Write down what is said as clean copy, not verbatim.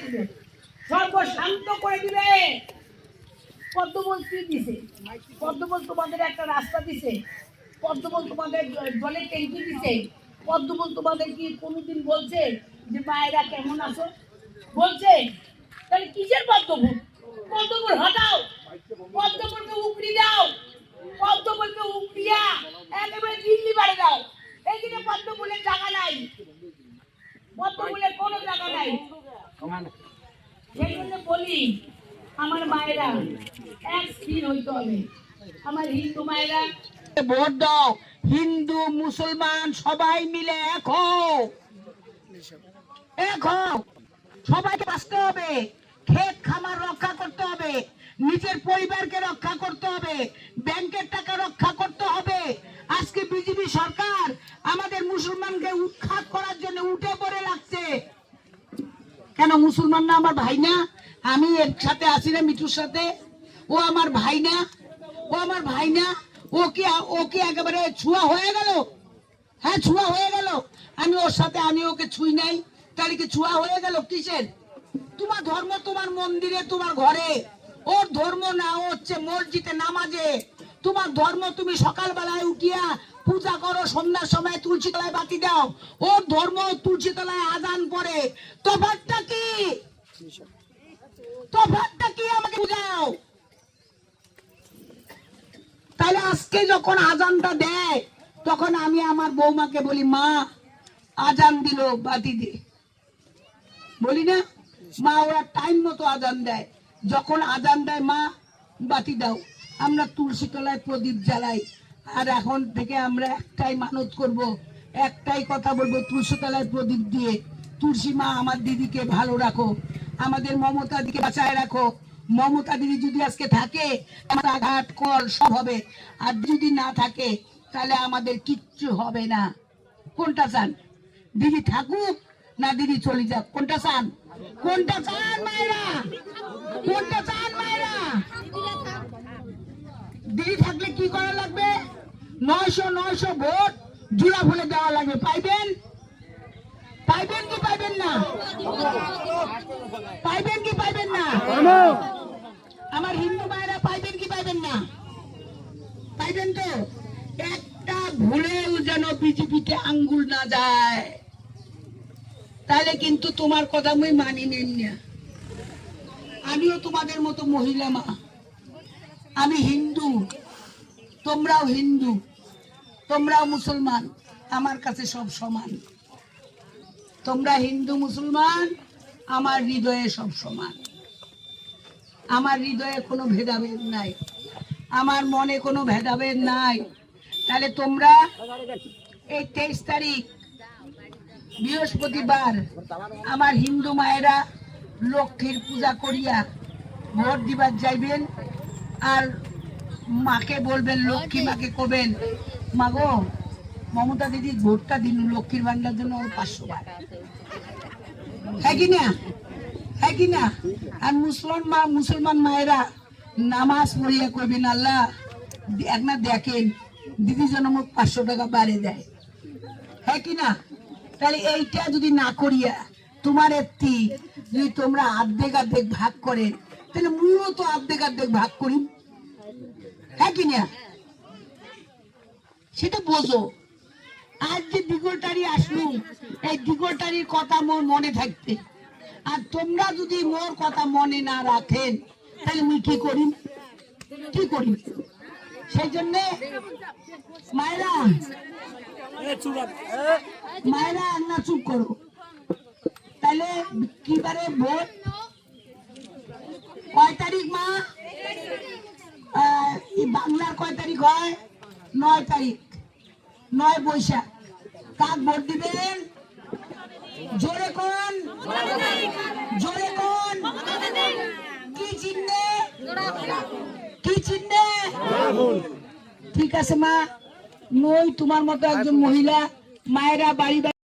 দিবে, সর্বশান্ত করে দিবে। পদ্মবল কি দিছে? পদ্মবল তোমাদের একটা রাস্তা দিছে, পদ্মবল তোমাদের জলের ট্যাঙ্কি দিছে, পদ্মবল তোমাদের কি কোনোদিন বলছে যে মায়েরা কেমন আছো? বলছে? তাহলে কিসের পদ্মবল? পদ্মবল হটাও, পদ্মবলকে উপড়ি দাও, পদ্মবলকে উপড়িয়া একেবারে দিল্লি বাড়ি দাও। এইখানে পদ্মবলের জায়গা নাই, পদ্মবলের কোনো জায়গা নাই। সেই জন্য বলি আমার মায়েরা এক স্থির হইতে হবে। আমার হিন্দু মায়েরা ভোট দাও, হিন্দু মুসলমান সবাই মিলে এক হও, এক হও। সবাইকে বাঁচতে হবে, ক্ষেত খামার রক্ষা করতে হবে, নিজের পরিবারকে রক্ষা করতে হবে, ব্যাংকের টাকা রক্ষা করতে হবে। আজকে বিজেপি সরকার আমাদের মুসলমানকে উৎখাত করার জন্য উঠে পড়ে লাগছে। কেন? মুসলমান না আমার ভাই না? আমি এর সাথে আছি না, মিঠুর সাথে। ও আমার ভাই না? ও আমার ভাই না? ও কি একেবারে ছুঁয়া হয়ে গেল? হ্যাঁ, ছুঁয়া হয়ে গেল। আমি ওর সাথে, আমি ওকে ছুঁই নাই, তাহলে কি ছুঁয়া হয়ে গেল? কিসের? তোমার ধর্ম তোমার মন্দিরে, তোমার ঘরে। ওর ধর্ম না, ও হচ্ছে মসজিদে নামাজে। তোমার ধর্ম তুমি সকালবেলায় উঠিয়া পূজা করো, সন্ধ্যার সময় তুলসী তলায় বাতি দাও। ওর ধর্ম তুলসী তলায় আজান পড়ে। তফাৎটা কি? তফাৎটা কি আমাকে বুঝাও। তাহলে আজকে যখন আজানটা দেয়, তখন আমি আমার বৌমাকে বলি, মা আজান দিল, বাতি দে। বলি না? মা ওরা টাইম মতো আজান দেয়। যখন আজান দেয়, মা বাতি দাও। আমরা তুলসী তলায় প্রদীপ জ্বালাই। আর এখন থেকে আমরা একটাই মানত করব, একটাই কথা বলবো, তুলসী তলায় প্রদীপ দিয়ে, তুলসী মা আমার দিদিকে ভালো রাখো, আমাদের মমতা দিকে বাঁচায় রাখো। মমতা দিদি যদি আজকে থাকে, রাস্তাঘাট কল সব হবে। আর যদি না থাকে, তাহলে আমাদের কিচ্ছু হবে না। কোনটা চান? দিদি থাকুক না দিদি চলে যাক? কোনটা চান? কোনটা চান মায়েরা? কোনটা চান মায়েরা? দিদি থাকলে কি করা লাগবে? 900 ভোট জুলা ফুলে দেওয়া লাগবে। পাইবেন? পাইবেন কি পাইবেন না? পাইবেন কি পাইবেন না? আমার হিন্দু মায়েরা পাইবেন কি পাইবেন না? পাইবেন তো? একটা ভুলেও যেন বিজেপিতে আঙ্গুল না যায়, তাহলে কিন্তু তোমার কথা আমি মানি নেন না। আমিও তোমাদের মতো মহিলা মা, আমি হিন্দু, তোমরাও হিন্দু, তোমরাও মুসলমান, আমার কাছে সব সমান। তোমরা হিন্দু মুসলমান, আমার হৃদয়ে সব সমান। আমার হৃদয়ে কোনো ভেদাভেদ নাই, আমার মনে কোনো ভেদাভেদ নাই। তাহলে তোমরা এই 23 তারিখ বৃহস্পতিবার আমার হিন্দু মায়েরা লক্ষ্মীর পূজা করিয়া ভোট দিবার যাইবেন। আর মাকে বলবেন, লক্ষ্মী মাকে কবেন, মাগো মমতা দিদি ভোটটা দিন লক্ষ্মীর ভান্ডার জন্য 500 বার। হ্যাঁ কি না? হ্যাঁ কি না? আর মুসলমান মায়েরা নামাজ পড়িয়া কইবেন, আল্লাহ একনা দেখেন দিদি যেন মোক 500 টাকা বাড়ে দেয়। হ্যাঁ কি না? তাহলে এইটা যদি না করিয়া তোমার একটি যদি তোমরা অর্ধেক ভাগ করেন, তাহলে মূলত অর্ধেক ভাগ করি। হ্যাঁ কি না? সেটা বোঝো। আজ যে দিগলটারি আসলুম, এই দিগলটারির কথা মোর মনে থাকতে, আর তোমরা যদি মোর কথা মনে না রাখেন, তাহলে মুই কি করি? কি করি? সেই জন্যে মায়েরা, মায়েরা না চুপ করো। তাহলে কিবারে ভোট? কয় তারিখ মা? বাংলার কয় তারিখ হয়? 9 তারিখ, 9 বৈশাখ। কাক ভোট দিবেন? জোরে কোন? জোরে কোন? কি চিহ্নে? কি চিহ্নে? ঠিক আছে মা, নই তোমার মতো একজন মহিলা, মায়েরা বাড়ি বাড়ি